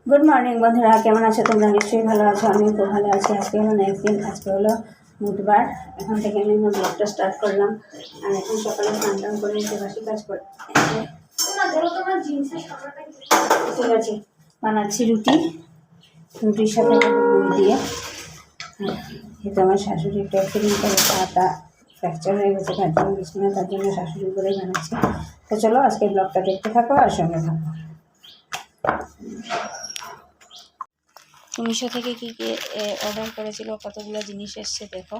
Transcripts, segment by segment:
Good morning বন্ধুরা, কেমন আছো তোমরা? নিশ্চয়ই ভালো আছো, আমি খুব ভালো আছি। আজকে হলো নেক্সট দিন, আজকে হলো বুধবার। এখন থেকে আমি আমার ব্লগটা স্টার্ট করলাম। আর এখন সকালে স্নান টান করে এসে বাসি কাজ করে ঠিক আছে, বানাচ্ছি রুটির সাথে গুড় দিয়ে। এটা আমার শাশুড়ি একটা অ্যাক্সিডেন্ট করে পাটা ফ্র্যাকচার হয়ে গেছে, তার জন্য বিছানা, তার জন্য শাশুড়ি করেই বানাচ্ছি। তো চলো আজকে ব্লগটা দেখতে থাকো আর সঙ্গে থাকো। মিশো থেকে কী কী অর্ডার করেছিল, কতগুলো জিনিস এসছে দেখো।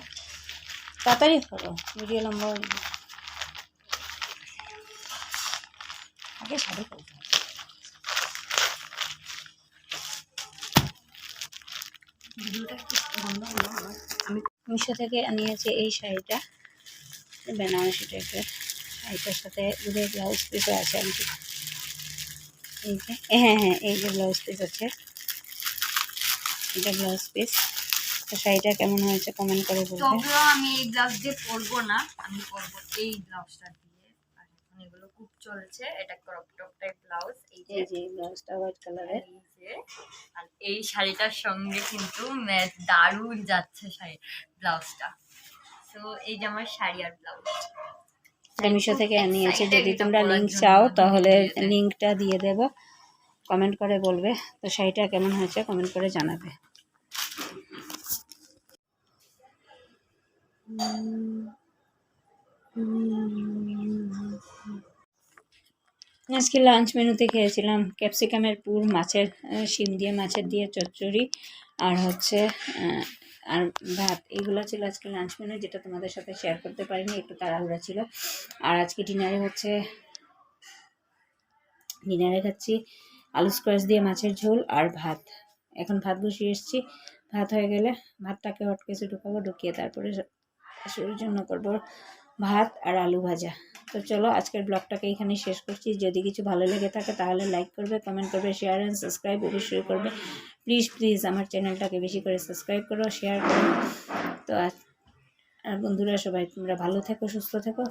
তাড়াতাড়ি করো, ভিডিও লম্বা হয়ে যাবে। আগে শাড়ি করবো। ভিডিওটা একটু বন্ধ হলো আমার। আমি মিশো থেকে নিয়েছি এই শাড়িটা, বেনারসি টাইপের। শাড়িটার সাথে দুধের ব্লাউজ পিসও আছে। আমি এই যে হ্যাঁ, এই যে ব্লাউজ পিস আছে, এটা ব্লাউজ পিস। তো শাড়িটা কেমন হয়েছে কমেন্ট করে বলবে। আমি এই ব্লাউজ দিয়ে পরবো না, আমি পরবো এই ব্লাউজটা দিয়ে। আর এখন এগুলো খুব চলছে, এটা ক্রপ টপ টাইপ ব্লাউজ। এই যে ব্লাউজটা হোয়াইট কালারের, এই যে। আর এই শাড়িটার সঙ্গে কিন্তু দারুণ যাচ্ছে শাড়ি ব্লাউজটা। তো এই যে আমার শাড়ি আর ব্লাউজ মিশো থেকে নিয়েছি। যদি তোমরা লিঙ্ক চাও তাহলে লিঙ্কটা দিয়ে দেব, কমেন্ট করে বলবে। তো শাড়িটা কেমন হয়েছে কমেন্ট করে জানাবে। আজকে লাঞ্চ মেনুতে খেয়েছিলাম ক্যাপসিকামের পুর, মাছের শিম দিয়ে মাছের দিয়ে চচ্চড়ি, আর হচ্ছে আর ভাত। এইগুলো ছিল আজকে লাঞ্চ মেনু, যেটা তোমাদের সাথে শেয়ার করতে পারিনি, একটু তাড়াহুড়া ছিল। আর আজকে ডিনারে খাচ্ছি আলু স্কোয়াশ দিয়ে মাছের ঝোল আর ভাত। এখন ভাত বসিয়ে এসেছি, ভাত হয়ে গেলে ভাতটাকে হটকেসে ঢুকাবো, ঢুকিয়ে তারপরে শাশুড়ির জন্য করবো ভাত আর আলু ভাজা। তো চলো আজকের ব্লগটাকে এখানেই শেষ করছি। যদি কিছু ভালো লেগে থাকে তাহলে লাইক করবে, কমেন্ট করবে, শেয়ার অ্যান্ড সাবস্ক্রাইব অবশ্যই করবে। প্লিজ আমার চ্যানেলটাকে বেশি করে সাবস্ক্রাইব করো, শেয়ার করো। তো আর বন্ধুরা সবাই তোমরা ভালো থেকো, সুস্থ থেকো।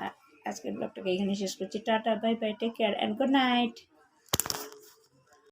আর আজকের ব্লগটাকে এখানে শেষ করছি। Tata, bye bye, take care and good night.